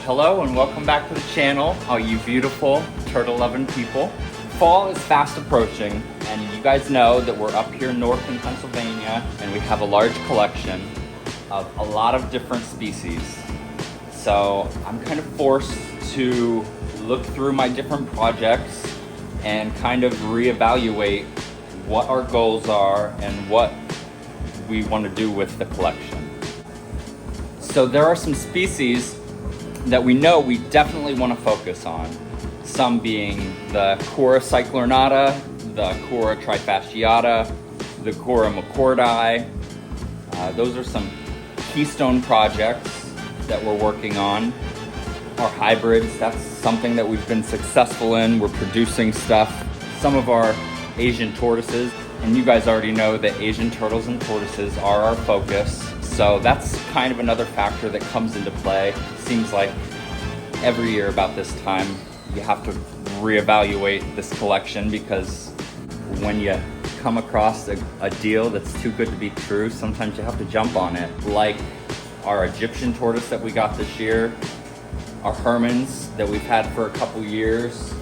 Hello and welcome back to the channel, all you beautiful turtle-loving people. Fall is fast approaching, and you guys know that we're up here north in Pennsylvania, and we have a large collection of a lot of different species. So I'm kind of forced to look through my different projects and kind of reevaluate what our goals are and what we want to do with the collection. So there are some species that we know we definitely want to focus on. Some being the Cora cyclornata, the Cora trifasciata, the Cora mccordi. Those are some keystone projects that we're working on. Our hybrids, that's something that we've been successful in. We're producing stuff. Some of our Asian tortoises, and you guys already know that Asian turtles and tortoises are our focus. So that's kind of another factor that comes into play. Seems like every year about this time, you have to reevaluate this collection, because when you come across a deal that's too good to be true, sometimes you have to jump on it. Like our Egyptian tortoise that we got this year, our Hermans that we've had for a couple years,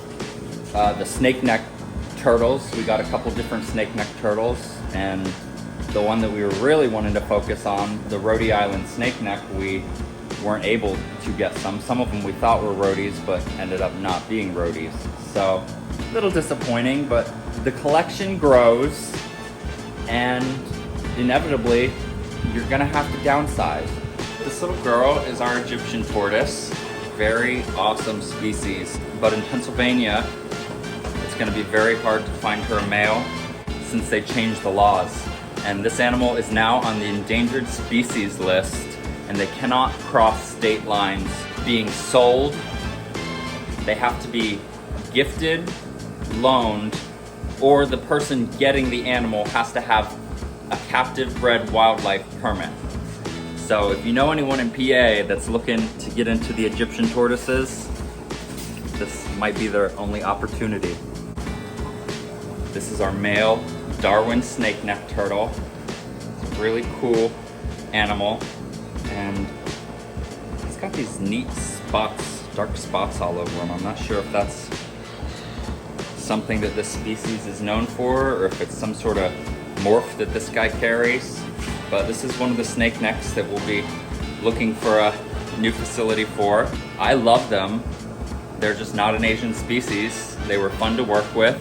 the snake neck turtles. We got a couple different snake neck turtles, and the one that we were really wanting to focus on, the Rhode Island snake neck, we weren't able to get some. Some of them we thought were Rhodies, but ended up not being Rhodies. So a little disappointing, but the collection grows, and inevitably you're gonna have to downsize. This little girl is our Egyptian tortoise. Very awesome species, but in Pennsylvania, it's gonna be very hard to find her a male since they changed the laws. And this animal is now on the endangered species list, and they cannot cross state lines being sold. They have to be gifted, loaned, or the person getting the animal has to have a captive bred wildlife permit. So if you know anyone in PA that's looking to get into the Egyptian tortoises, this might be their only opportunity. This is our male Darwin snake neck turtle. It's a really cool animal, and it's got these neat spots, dark spots all over him. I'm not sure if that's something that this species is known for, or if it's some sort of morph that this guy carries. But this is one of the snake necks that we'll be looking for a new facility for. I love them. They're just not an Asian species. They were fun to work with,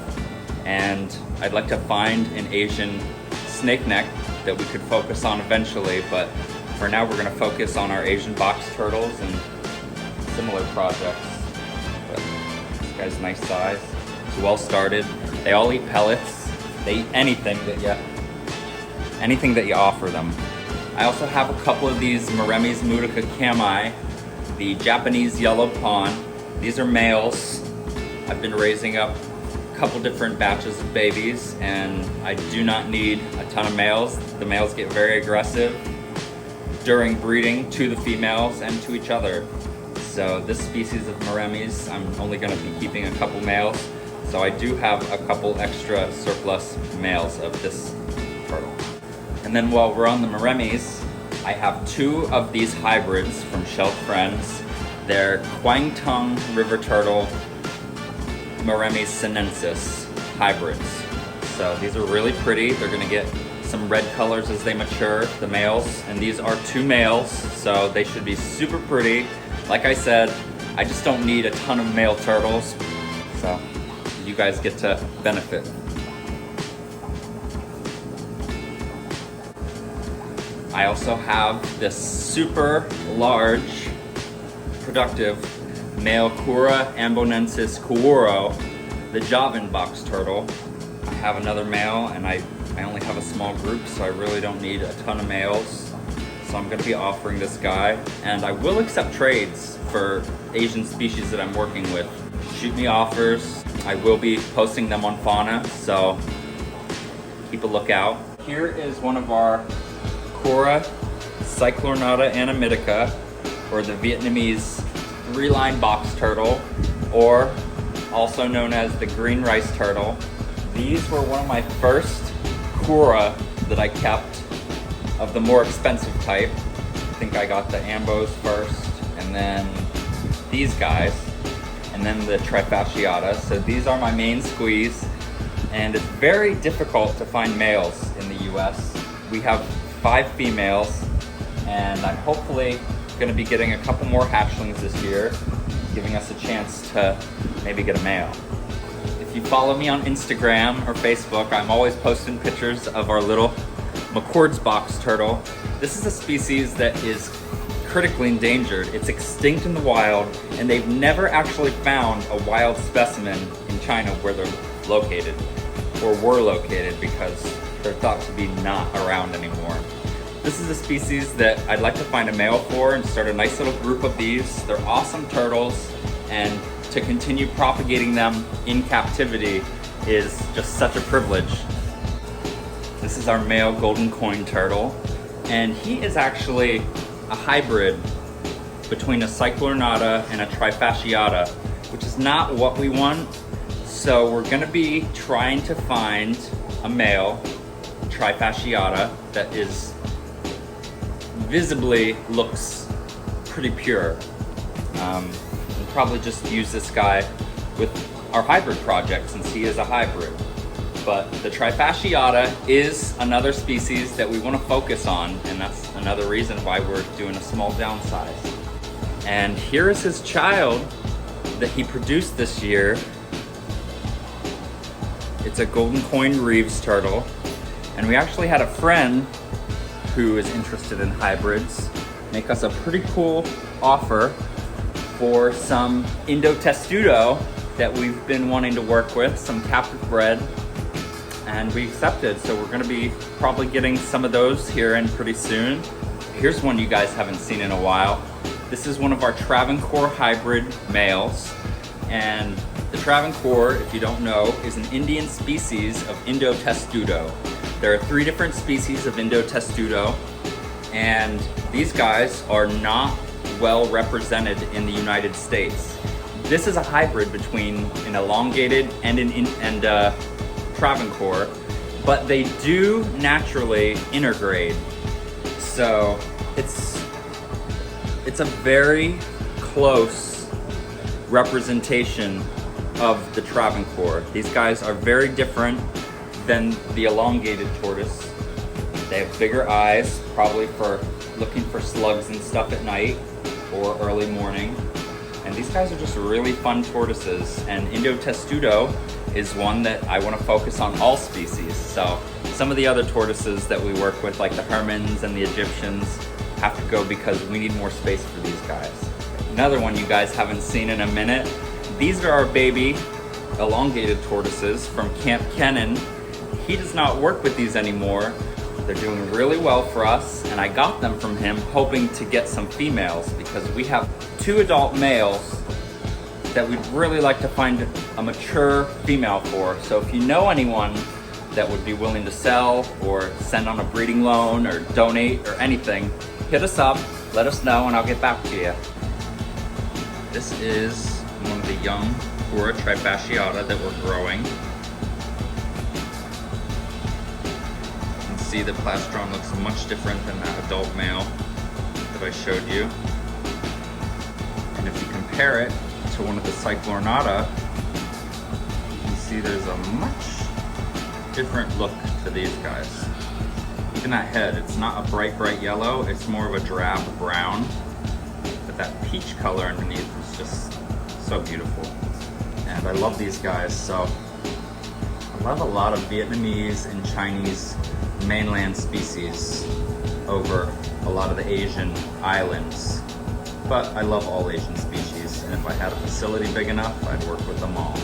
and I'd like to find an Asian snake neck that we could focus on eventually, but for now we're gonna focus on our Asian box turtles and similar projects. But this guy's nice size. It's well started. They all eat pellets. They eat anything that you offer them. I also have a couple of these Maremys Mutica cami, the Japanese yellow pawn. These are males. I've been raising up a couple different batches of babies, and I do not need a ton of males. The males get very aggressive during breeding to the females and to each other. So this species of Maremys, I'm only gonna be keeping a couple males. So I do have a couple extra surplus males of this turtle. And then while we're on the Maremys, I have two of these hybrids from Shelf Friends. They're Kwangtung river turtle Maremys sinensis hybrids. So these are really pretty. They're gonna get some red colors as they mature, the males, and these are two males, so they should be super pretty. Like I said, I just don't need a ton of male turtles, so you guys get to benefit. I also have this super large, productive male Cora ambonensis kuoro, the Javan box turtle. I have another male, and I only have a small group, so I really don't need a ton of males. So I'm gonna be offering this guy, and I will accept trades for Asian species that I'm working with. Shoot me offers. I will be posting them on Fauna, so keep a lookout. Here is one of our Cora cyclornata anamitica, or the Vietnamese three-line box turtle, or also known as the green rice turtle. These were one of my first Cora that I kept of the more expensive type. I think I got the Ambos first, and then these guys, and then the trifasciata. So these are my main squeeze, and it's very difficult to find males in the US. We have 5 females, and I'm hopefully gonna be getting a couple more hatchlings this year, giving us a chance to maybe get a male. If you follow me on Instagram or Facebook, I'm always posting pictures of our little McCord's box turtle. This is a species that is critically endangered. It's extinct in the wild, and they've never actually found a wild specimen in China where they're located, or were located, because they're thought to be not around anymore. This is a species that I'd like to find a male for and start a nice little group of these. They're awesome turtles, and to continue propagating them in captivity is just such a privilege. This is our male golden coin turtle, and he is actually a hybrid between a cyclornata and a trifasciata, which is not what we want. So we're gonna be trying to find a male trifasciata that is visibly looks pretty pure. We'll probably just use this guy with our hybrid project since he is a hybrid. But the trifasciata is another species that we want to focus on, and that's another reason why we're doing a small downsize. And here is his child that he produced this year. It's a golden coin Reeves turtle, and we actually had a friend who is interested in hybrids make us a pretty cool offer for some Indo-Testudo that we've been wanting to work with, some captive bred. And we accepted, so we're gonna be probably getting some of those here in pretty soon. Here's one you guys haven't seen in a while. This is one of our Travancore hybrid males. And the Travancore, if you don't know, is an Indian species of Indo-Testudo. There are 3 different species of Indo-Testudo, and these guys are not well represented in the United States. This is a hybrid between an elongated and a Travancore, but they do naturally intergrade. So it's a very close representation of the Travancore. These guys are very different than the elongated tortoise. They have bigger eyes, probably for looking for slugs and stuff at night or early morning. And these guys are just really fun tortoises, and Indo-Testudo is one that I want to focus on all species. So some of the other tortoises that we work with, like the Hermans and the Egyptians, have to go because we need more space for these guys. Another one you guys haven't seen in a minute, these are our baby elongated tortoises from Camp Kennan. He does not work with these anymore. They're doing really well for us, and I got them from him hoping to get some females because we have 2 adult males that we'd really like to find a mature female for. So if you know anyone that would be willing to sell or send on a breeding loan or donate or anything, hit us up, let us know, and I'll get back to you. This is one of the young Pura trifasciata that we're growing. You can see the plastron looks much different than that adult male that I showed you. And if you compare it to one of the cyclornata, you can see there's a much different look to these guys. Even that head, it's not a bright yellow, it's more of a drab brown, but that peach color underneath is just so beautiful. And I love these guys, so I love a lot of Vietnamese and Chinese mainland species over a lot of the Asian islands, but I love all Asian species, and if I had a facility big enough, I'd work with them all.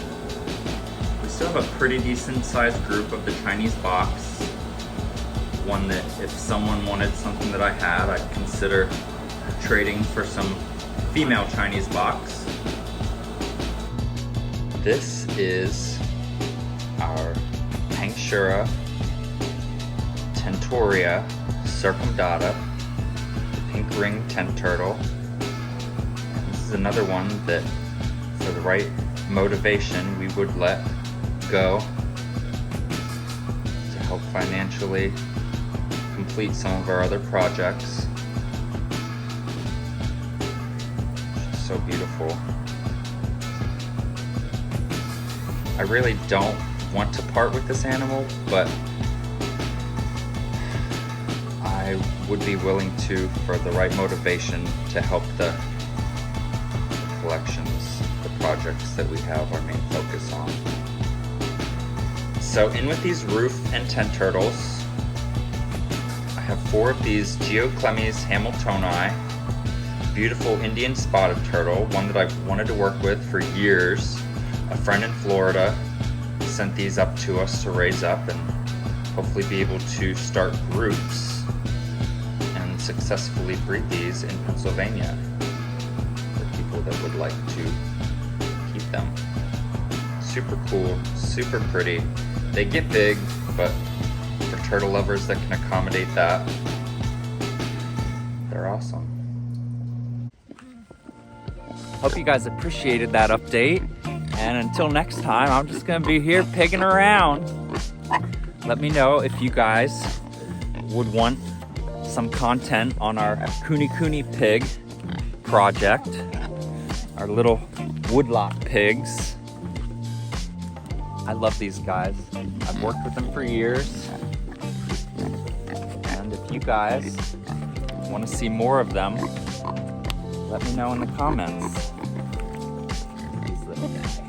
We still have a pretty decent sized group of the Chinese box, one that if someone wanted something that I had, I'd consider trading for some female Chinese box. This is our Pankshura Tentoria circumdata, pink ring tent turtle. This is another one that, for the right motivation, we would let go to help financially complete some of our other projects. so beautiful. I really don't want to part with this animal, but I would be willing to for the right motivation to help the collections, the projects that we have our main focus on. So in with these roof and tent turtles, I have 4 of these Geoclemys hamiltoni, beautiful Indian spotted turtle, one that I've wanted to work with for years. A friend in Florida sent these up to us to raise up and hopefully be able to start groups and successfully breed these in Pennsylvania for people that would like to keep them. Super cool, super pretty. They get big, but for turtle lovers that can accommodate that, they're awesome. Hope you guys appreciated that update. And until next time, I'm just gonna be here pigging around. Let me know if you guys would want some content on our Kuni pig project, our little woodlot pigs. I love these guys. I've worked with them for years. And if you guys want to see more of them, let me know in the comments. These little guys.